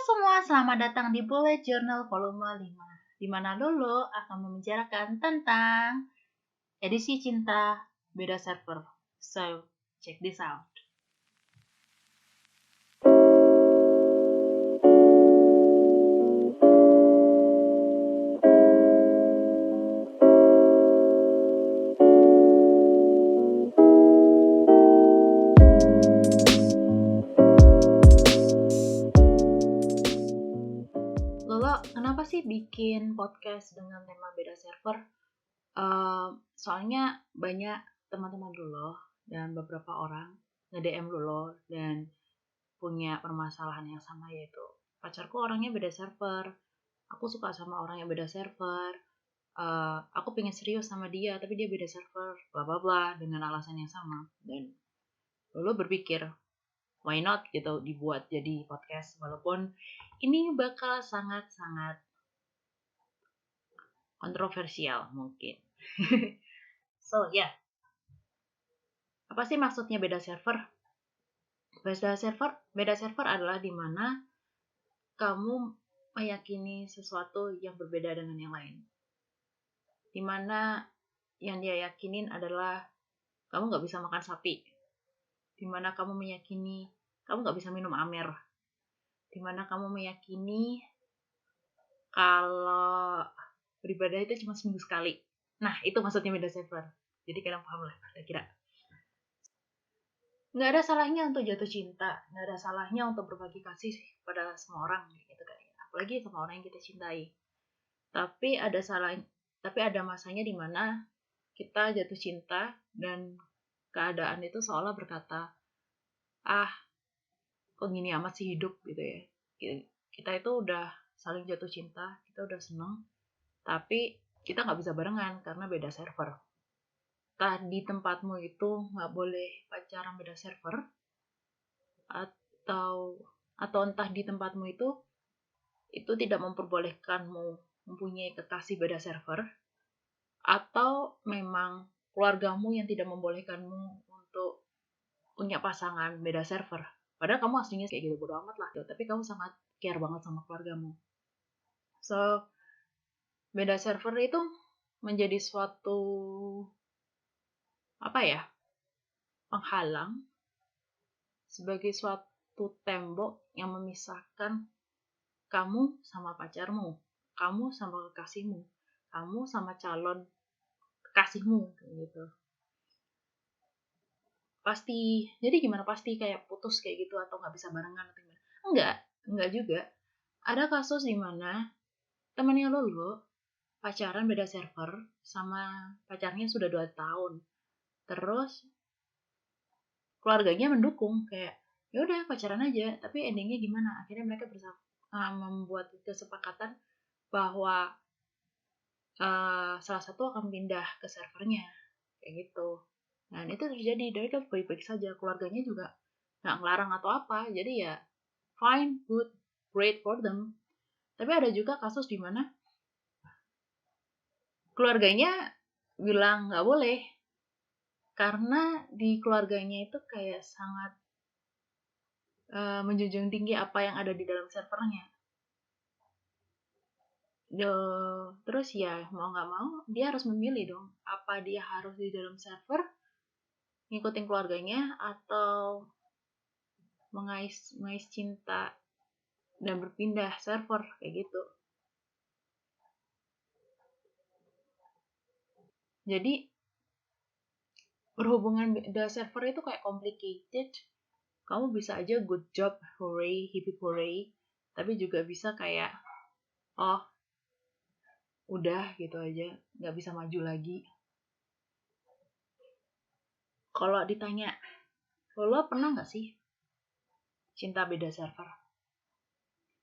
semua, selamat datang di Bullet Journal volume 5, di mana Lulu akan membicarakan tentang edisi cinta beda server. So, check this out. Lulu, kenapa sih bikin podcast dengan tema beda server? Soalnya banyak teman-teman Lulu dan beberapa orang nge-DM Lulu dan punya permasalahan yang sama, yaitu pacarku orangnya beda server, aku suka sama orang yang beda server, aku pengen serius sama dia tapi dia beda server, bla bla bla, dengan alasan yang sama. Dan Lulu berpikir, why not gitu dibuat jadi podcast, walaupun ini bakal sangat-sangat kontroversial mungkin. So yeah, apa sih maksudnya beda server? Beda server adalah dimana kamu meyakini sesuatu yang berbeda dengan yang lain. Dimana yang dia yakinin adalah kamu nggak bisa makan sapi. Dimana kamu meyakini kamu nggak bisa minum amer. Dimana kamu meyakini kalau beribadah itu cuma seminggu sekali. Nah, itu maksudnya beda server. Jadi kalian paham lah kira-kira. Nggak ada salahnya untuk jatuh cinta, nggak ada salahnya untuk berbagi kasih pada semua orang gitu kan ya. Apalagi sama orang yang kita cintai. Tapi ada masanya di mana kita jatuh cinta dan keadaan itu seolah berkata, ah, kok gini amat sih hidup gitu ya. Kita itu udah saling jatuh cinta, kita udah seneng, tapi kita nggak bisa barengan karena beda server. Entah di tempatmu itu nggak boleh pacaran beda server, atau entah di tempatmu itu tidak memperbolehkanmu mempunyai kekasih beda server, atau memang keluargamu yang tidak membolehkanmu untuk punya pasangan beda server. Padahal kamu aslinya kayak gitu, bodo amat lah, tapi kamu sangat care banget sama keluargamu. So, beda server itu menjadi suatu penghalang, sebagai suatu tembok yang memisahkan kamu sama pacarmu, kamu sama kekasihmu, kamu sama calon kekasihmu gitu. Jadi gimana, pasti kayak putus kayak gitu atau nggak bisa barengan atau gimana? Enggak juga. Ada kasus di mana temannya Lulu pacaran beda server sama pacarnya sudah 2 tahun. Terus keluarganya mendukung, kayak ya udah pacaran aja, tapi endingnya gimana? Akhirnya mereka membuat kesepakatan bahwa salah satu akan pindah ke servernya kayak gitu. Dan itu terjadi, dari kan baik-baik saja, keluarganya juga nggak ngelarang atau apa, jadi ya fine, good, great for them. Tapi ada juga kasus di mana keluarganya bilang nggak boleh, karena di keluarganya itu kayak sangat menjunjung tinggi apa yang ada di dalam servernya. Terus ya mau nggak mau dia harus memilih dong, apa dia harus di dalam server ngikutin keluarganya atau mengais cinta dan berpindah server kayak gitu. Jadi berhubungan beda server itu kayak complicated. Kamu bisa aja good job, hooray, hippie hooray, tapi juga bisa kayak oh udah gitu aja, nggak bisa maju lagi. Kalau ditanya, lo pernah nggak sih cinta beda server?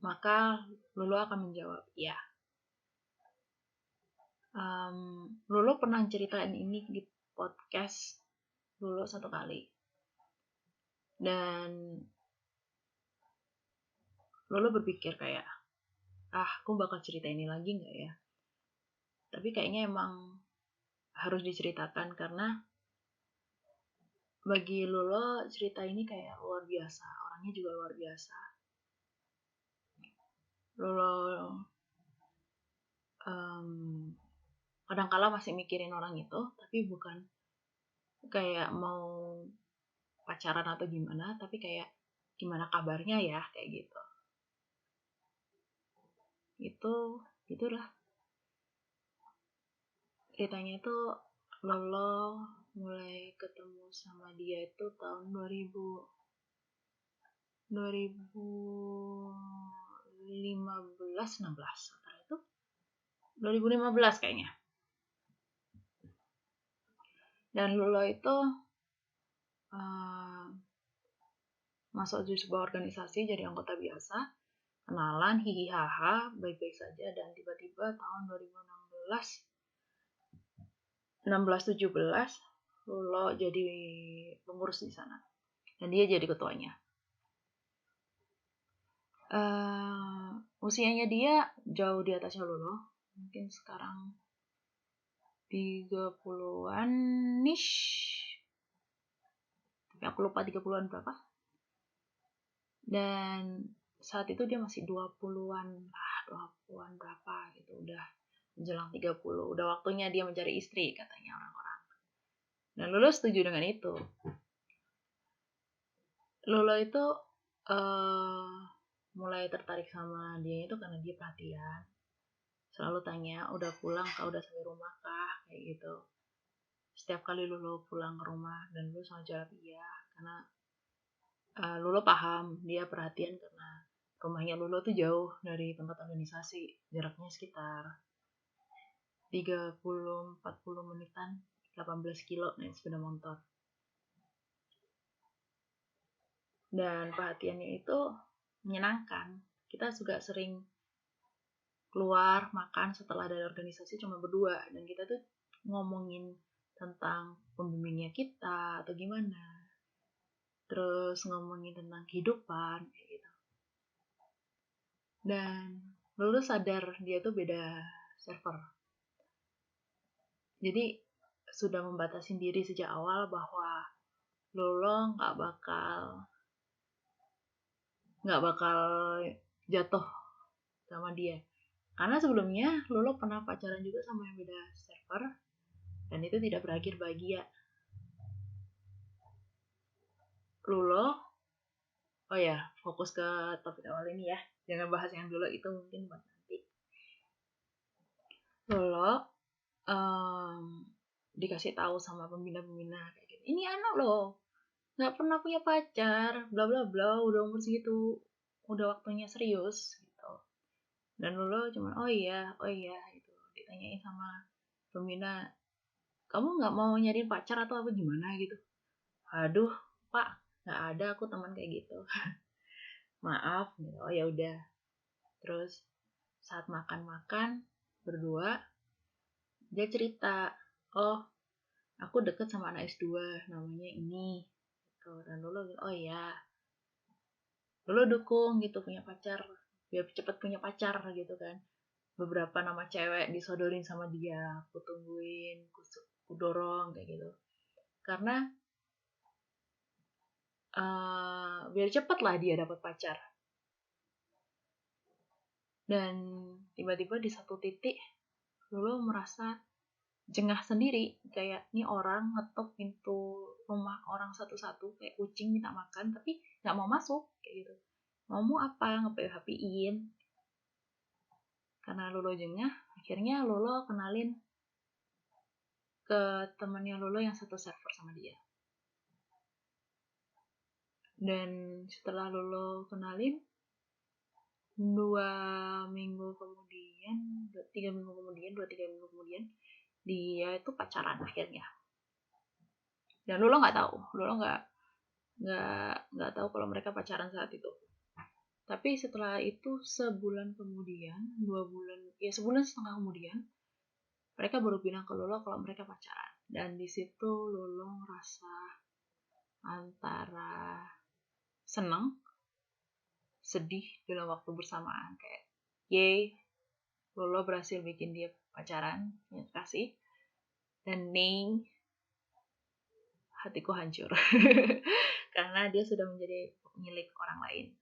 Maka Lulu akan menjawab, ya. Lulu pernah ceritain ini di podcast Lulu satu kali. Dan Lulu berpikir kayak, aku bakal cerita ini lagi nggak ya? Tapi kayaknya emang harus diceritakan karena bagi Lulu cerita ini kayak luar biasa. Orangnya juga luar biasa. Lolo kadangkala masih mikirin orang itu, tapi bukan kayak mau pacaran atau gimana, tapi kayak gimana kabarnya ya, kayak gitu. Itulah ceritanya. Itu Lolo mulai ketemu sama dia itu tahun 2015 16 antara itu 2015 kayaknya. Dan Lolo itu masuk di sebuah organisasi jadi anggota biasa, kenalan, hihi haha, baik-baik saja, dan tiba-tiba tahun 2016-17 Lolo jadi pengurus di sana dan dia jadi ketuanya. Usianya dia jauh di atasnya Lolo, mungkin sekarang 30-an niche, tapi aku lupa 30-an berapa. Dan saat itu dia masih 20-an berapa gitu, udah menjelang 30, udah waktunya dia mencari istri katanya orang-orang. Dan Lolo setuju dengan itu. Lolo itu mulai tertarik sama dia itu karena dia perhatian, selalu tanya udah pulang kah, udah sampai rumah kah, kayak gitu. Setiap kali Lolo pulang ke rumah dan Lolo selalu jawab iya, karena Lolo paham dia perhatian karena rumahnya Lolo tuh jauh dari tempat organisasi, jaraknya sekitar 30-40 menitan, 18 kilo naik sepeda motor. Dan perhatiannya itu menyenangkan. Kita juga sering keluar makan setelah dari organisasi cuma berdua, dan kita tuh ngomongin tentang pembimbingnya kita atau gimana, terus ngomongin tentang kehidupan kayak gitu. Dan Lolo sadar dia tuh beda server, jadi sudah membatasi diri sejak awal bahwa Lolo nggak bakal jatuh sama dia, karena sebelumnya Lolo pernah pacaran juga sama yang beda server dan itu tidak berakhir bahagia. Lolo, oh ya, fokus ke topik awal ini ya, jangan bahas yang dulu, itu mungkin buat nanti. Lolo dikasih tahu sama pembina kayak gitu, ini anak loh nggak pernah punya pacar, bla bla bla, udah umur segitu, udah waktunya serius gitu. Dan Lolo cuman oh iya gitu. Ditanyain sama pembina, kamu nggak mau nyari pacar atau apa gimana gitu. Aduh pak, nggak ada aku teman kayak gitu. Maaf gitu. Oh ya udah. Terus saat makan berdua, dia cerita, oh aku deket sama anak S2 namanya ini gitu. Dan Lolo bilang oh iya, Lolo dukung gitu punya pacar, biar cepet punya pacar gitu kan. Beberapa nama cewek disodorin sama dia, aku tungguin, aku dorong kayak gitu, karena biar cepet lah dia dapat pacar. Dan tiba-tiba di satu titik Lolo merasa jengah sendiri, kayak ini orang ngetok pintu rumah orang satu-satu kayak kucing minta makan tapi nggak mau masuk kayak gitu. Mau apa, nge-PHP-in. Karena Lolo jengah, akhirnya Lolo kenalin ke temannya Lolo yang satu server sama dia. Dan setelah Lolo kenalin, 2-3 minggu kemudian dia itu pacaran akhirnya. Dan Lolo nggak tahu, Lolo nggak tahu kalau mereka pacaran saat itu. Tapi setelah itu sebulan kemudian, 2 bulan, ya sebulan setengah kemudian, mereka baru bilang ke Lolo kalau mereka pacaran. Dan di situ Lolo ngerasa antara senang, sedih dalam waktu bersamaan, kayak yay, Lolo berhasil bikin dia pacaran, punya kasih. Dan ning, hatiku hancur karena dia sudah menjadi milik orang lain.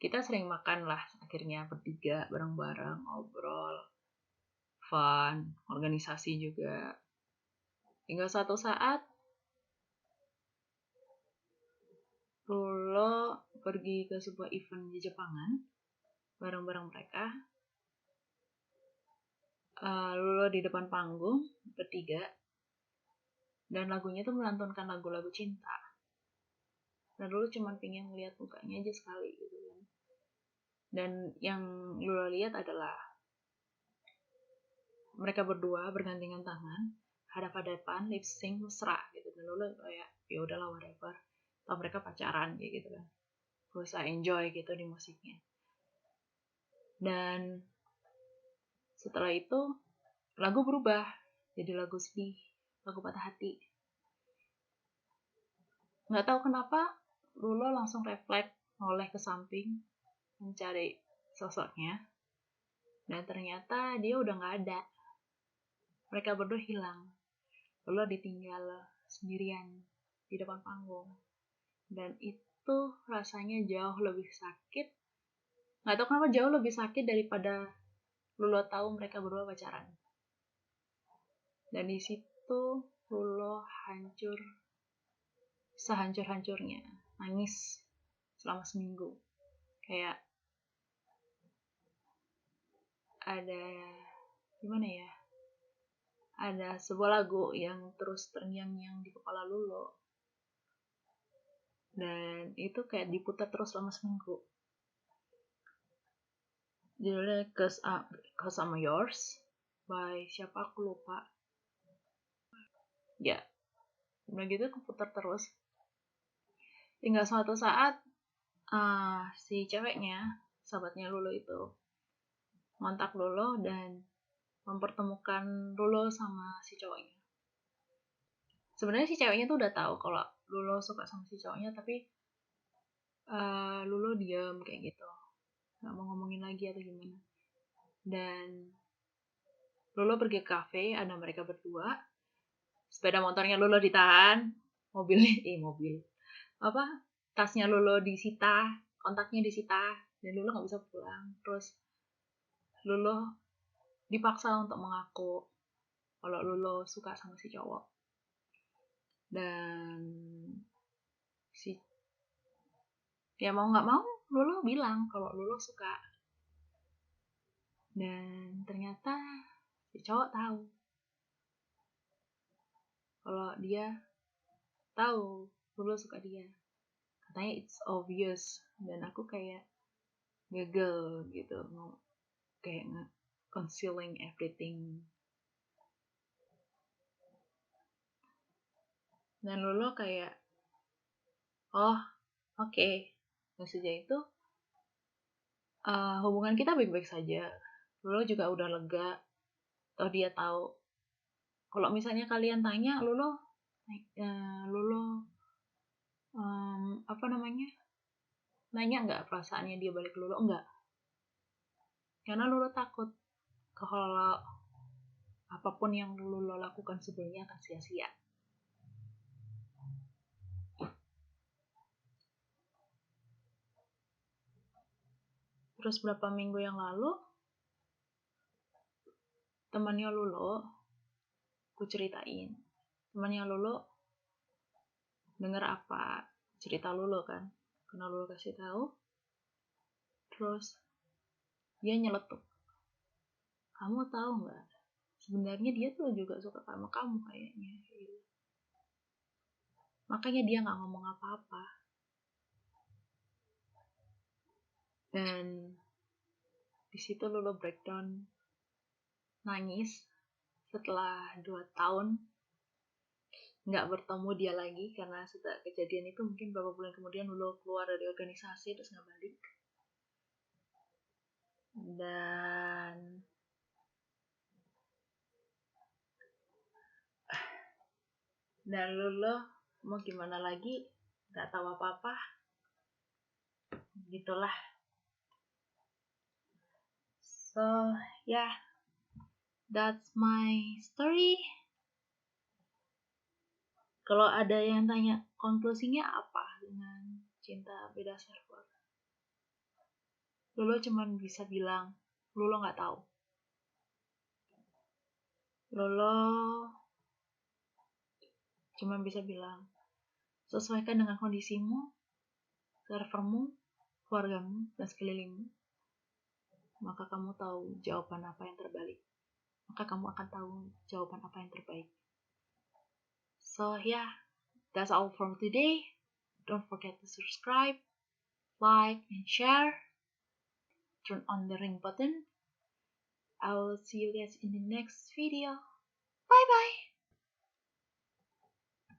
kita sering makan lah akhirnya bertiga bareng-bareng, ngobrol, fun, organisasi juga. Hingga suatu saat Lulo pergi ke sebuah event di Jepangan bareng-bareng mereka. Lulo di depan panggung bertiga, dan lagunya tuh melantunkan lagu-lagu cinta. Dan Lulo cuma pengen ngeliat mukanya aja sekali gitu kan. Dan yang Lulo lihat adalah mereka berdua bergandengan tangan, hadap-hadapan, lip sync, mesra gitu. Dan Lulo kayak ya udahlah whatever. Atau mereka pacaran kayak gitu kan. Berusaha enjoy gitu di musiknya. Dan setelah itu lagu berubah jadi lagu sedih, lagu patah hati. Nggak tahu kenapa Lulo langsung refleks noleh ke samping mencari sosoknya, dan ternyata dia udah nggak ada. Mereka berdua hilang. Lulo ditinggal sendirian di depan panggung, dan itu rasanya jauh lebih sakit. Nggak tahu kenapa jauh lebih sakit daripada Lulo tahu mereka berdua pacaran. Dan di situ Lulo hancur sehancur-hancurnya, nangis selama seminggu. Kayak ada gimana ya, ada sebuah lagu yang terus terngiang-ngiang di kepala Lulo, dan itu kayak diputar terus selama seminggu. Judulnya Cause I'm Yours by siapa aku lupa ya. Begitu keputar terus hingga suatu saat si ceweknya, sahabatnya Lulo itu, ngontak Lulo dan mempertemukan Lulo sama si cowoknya. Sebenarnya si ceweknya tuh udah tahu kalau Lulo suka sama si cowoknya, tapi Lulo diam kayak gitu, nggak mau ngomongin lagi atau gimana. Dan Lulo pergi ke kafe, ada mereka berdua. Sepeda motornya Lulo ditahan, tasnya Lulo disita, kontaknya disita, dan Lulo nggak bisa pulang. Terus Lulo dipaksa untuk mengaku kalau Lulo suka sama si cowok. Dan ya mau nggak mau Lulo bilang kalau Lulo suka. Dan ternyata si cowok tahu kalau dia tahu Lulo suka dia. Katanya it's obvious, dan aku kayak gagal gitu, kayak concealing everything. Dan Lulo kayak oh oke. Dan sejak itu hubungan kita baik-baik saja. Lulo juga udah lega, atau dia tahu kalau misalnya kalian tanya Lulo nanya nggak perasaannya dia balik Lulo, enggak, karena Lulo takut kalau apapun yang Lulo lakukan sebelumnya akan sia-sia. Terus berapa minggu yang lalu, temannya Lulo, aku ceritain, temannya Lulo denger apa cerita Lulo kan, karena Lulo kasih tahu. Terus dia nyeletuk, kamu tahu nggak, sebenarnya dia tuh juga suka sama kamu kayaknya. Makanya dia nggak ngomong apa-apa. Dan di situ Lulo breakdown, nangis. Setelah 2 tahun nggak bertemu dia lagi, karena setelah kejadian itu mungkin beberapa bulan kemudian Lulo keluar dari organisasi terus nggak balik. Dan Lulo mau gimana lagi, nggak tahu apa-apa, gitulah. So yeah, that's my story. Kalau ada yang tanya konklusinya apa dengan cinta beda server, Lolo cuman bisa bilang, Lolo nggak tahu. Lolo cuma bisa bilang, sesuaikan dengan kondisimu, servermu, keluargamu, dan sekelilingmu. Maka kamu tahu jawaban apa yang terbalik. Maka kamu akan tahu jawaban apa yang terbaik. So yeah, that's all from today. Don't forget to subscribe, like, and share. Turn on the ring button. I will see you guys in the next video. Bye bye.